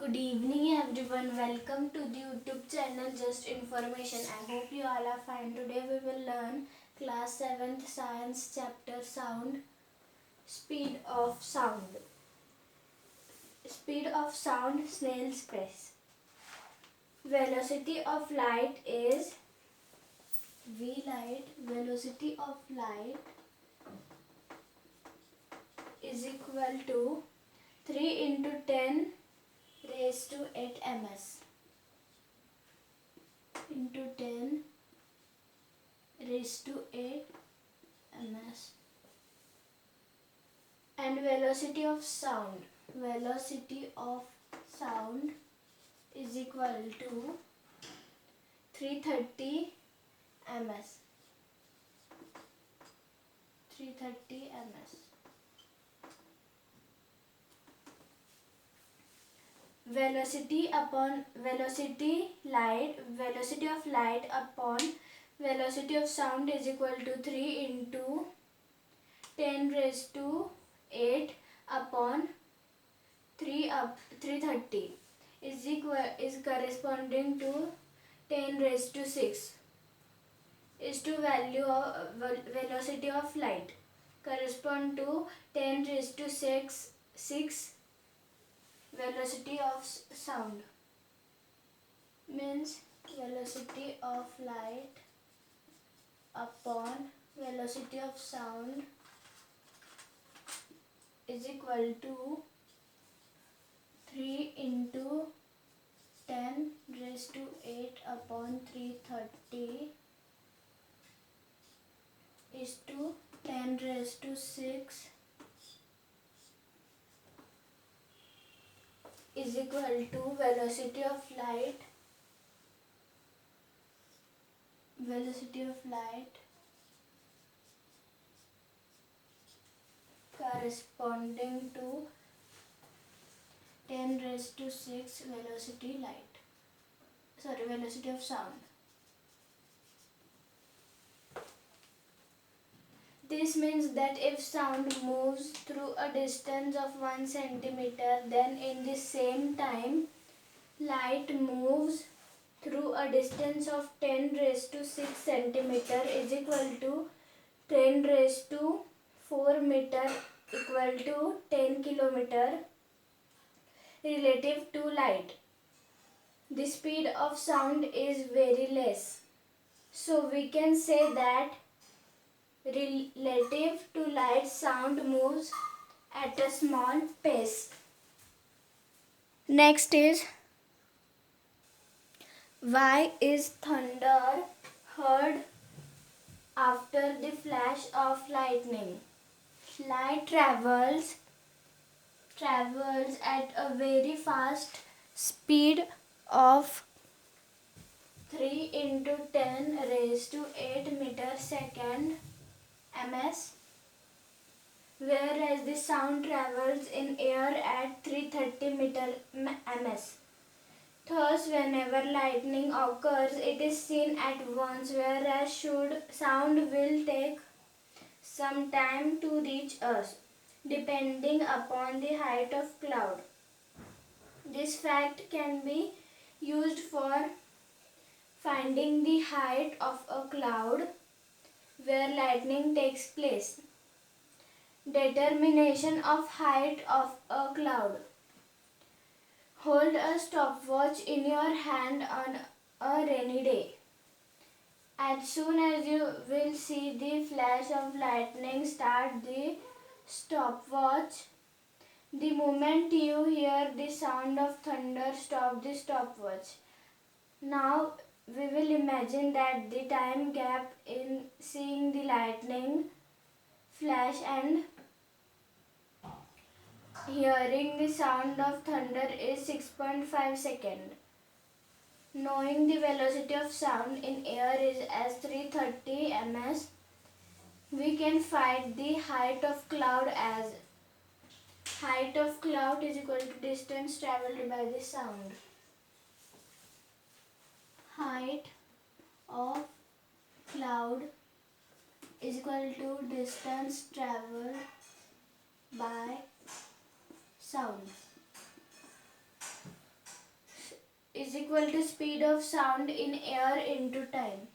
Good evening everyone. Welcome to the YouTube channel Just Information. I hope you all are fine. Today we will learn class 7th science chapter sound. Speed of sound. Speed of sound, snail's pace. Velocity of light is v light. Velocity of light is equal to 3 into 10 raised to 8 ms into 10 raised to 8 ms. And velocity of sound is equal to 330 ms. 330 ms. Velocity of light upon velocity of sound is equal to 3 into 10 raised to 8 upon 330 is corresponding to 10 raised to 6 is to value of velocity of light correspond to 10 raised to 6 velocity of sound. Means velocity of light upon velocity of sound is equal to 3 into 10 raised to 8 upon 330 is to 10 raised to 6 is equal to velocity of light corresponding to 10 raised to 6 velocity of sound. This means that if sound moves through a distance of 1 centimeter, then in the same time, light moves through a distance of 10 raised to 6 centimeter is equal to 10 raised to 4 meter equal to 10 kilometer relative to light. The speed of sound is very less. So we can say that relative to light, sound moves at a small pace. Next is, why is thunder heard after the flash of lightning? Light travels at a very fast speed of 3 into 10 raised to 8 meter second ms, whereas the sound travels in air at 330 meter ms. Thus, whenever lightning occurs, it is seen at once, whereas sound will take some time to reach us, depending upon the height of cloud. This fact can be used for finding the height of a cloud where lightning takes place. Determination of height of a cloud. Hold a stopwatch in your hand on a rainy day. As soon as you will see the flash of lightning, start the stopwatch. The moment you hear the sound of thunder, stop the stopwatch. Now we will imagine that the time gap in seeing the lightning flash and hearing the sound of thunder is 6.5 seconds. Knowing the velocity of sound in air is as 330 ms, we can find the height of cloud as height of cloud is equal to distance travelled by the sound. Height of cloud is equal to distance travelled by sound. is equal to speed of sound in air into time.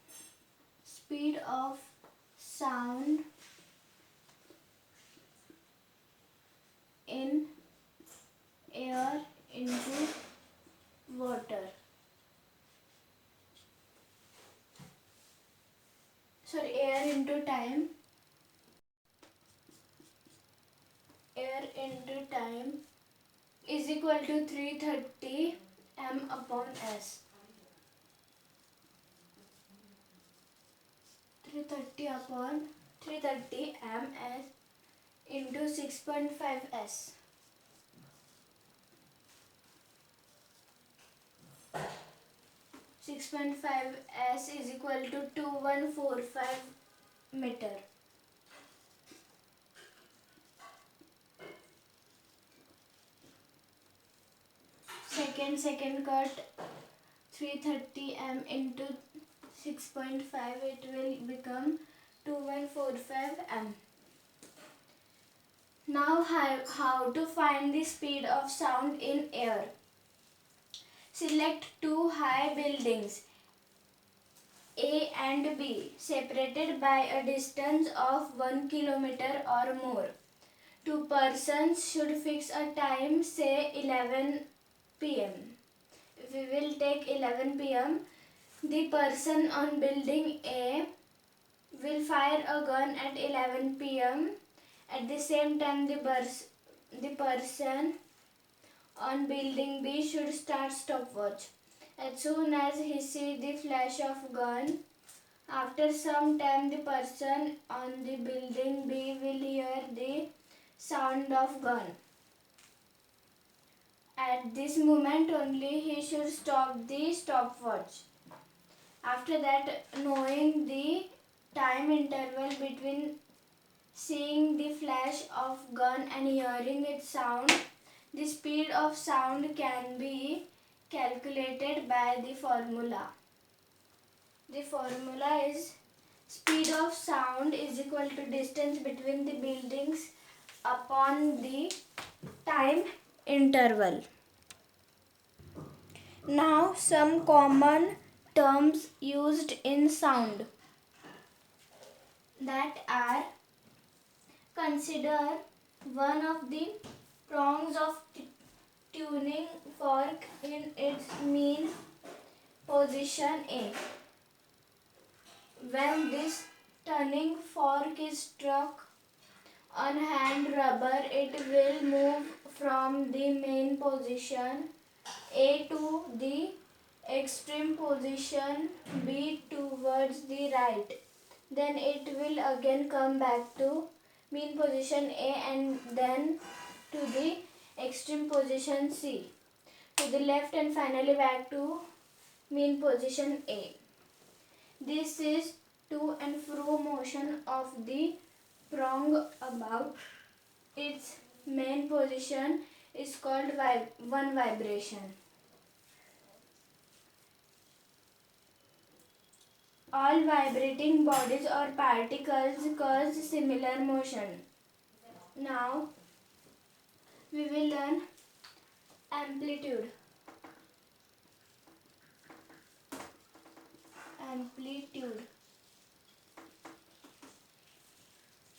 Speed of sound in air into water. Sorry, air into time. Air into time is equal to 330 m upon s. 330 m s into 6.5 s. 6.5 s is equal to 2145 meter. Second cut 330 m into 6.5, it will become 2145 m. Now how to find the speed of sound in air. Select two high buildings A and B separated by a distance of 1 kilometer or more. Two persons should fix a time, say 11 p.m. If we will take 11 p.m., the person on building A will fire a gun at 11 p.m. At the same time, the person on building B should start stopwatch. As soon as he sees the flash of gun, after some time the person on the building B will hear the sound of gun. At this moment only he should stop the stopwatch. After that, knowing the time interval between seeing the flash of gun and hearing its sound, the speed of sound can be calculated by the formula. The formula is speed of sound is equal to distance between the buildings upon the time interval. Now some common terms used in sound that are: consider one of the prongs of tuning fork in its mean position A. When this tuning fork is struck on hand rubber, it will move from the main position A to the extreme position B towards the right. Then it will again come back to mean position A and then to the extreme position C, to the left, and finally back to mean position A. This is to and fro motion of the prong about its main position is called one vibration. All vibrating bodies or particles cause similar motion. Now we will learn amplitude. Amplitude.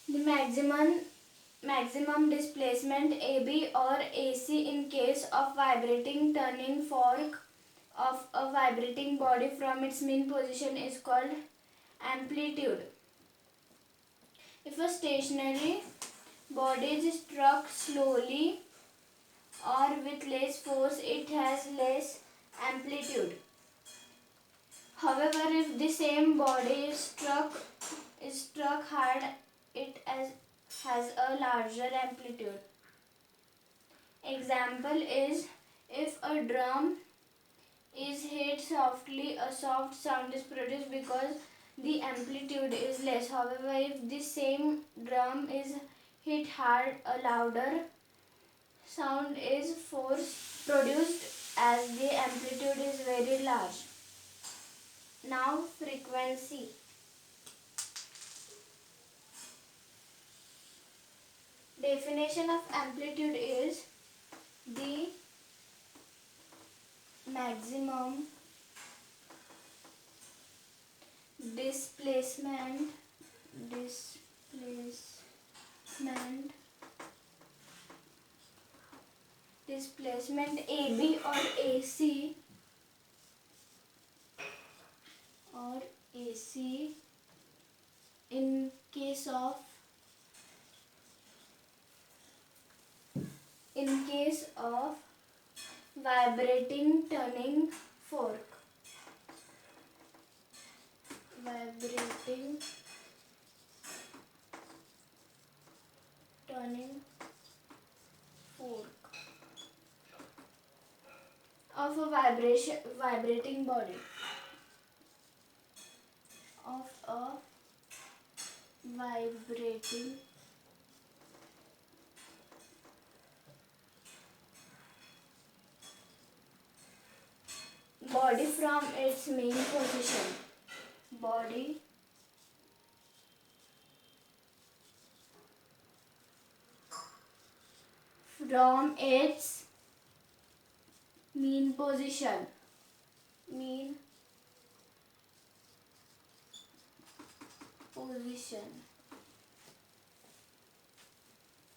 The maximum displacement AB or AC in case of vibrating turning fork of a vibrating body from its mean position is called amplitude. If a stationary body is struck slowly or with less force, it has less amplitude. However, if the same body is struck hard, it has a larger amplitude. Example is, if a drum is hit softly, a soft sound is produced because the amplitude is less. However, if the same drum is hit hard, a louder sound is produced as the amplitude is very large. Now frequency. Definition of amplitude is the maximum displacement displacement AB or AC in case of vibrating turning fork. Vibrating turning fork of a vibrating body. Of a vibrating body from its main position. Body from its mean position. Mean position.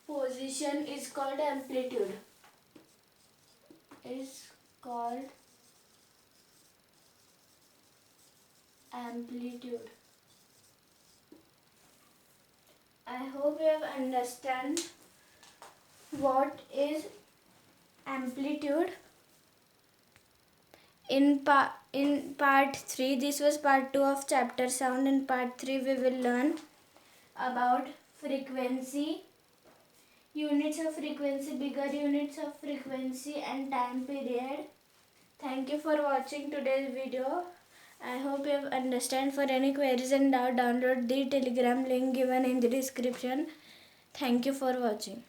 Position is called amplitude. Is called amplitude. I hope you have understand what is amplitude. In part 3, this was part 2 of chapter sound. In part 3 we will learn about frequency, units of frequency, bigger units of frequency and time period. Thank you for watching today's video. I hope you have understand. For any queries and doubt, download the telegram link given in the description. Thank you for watching.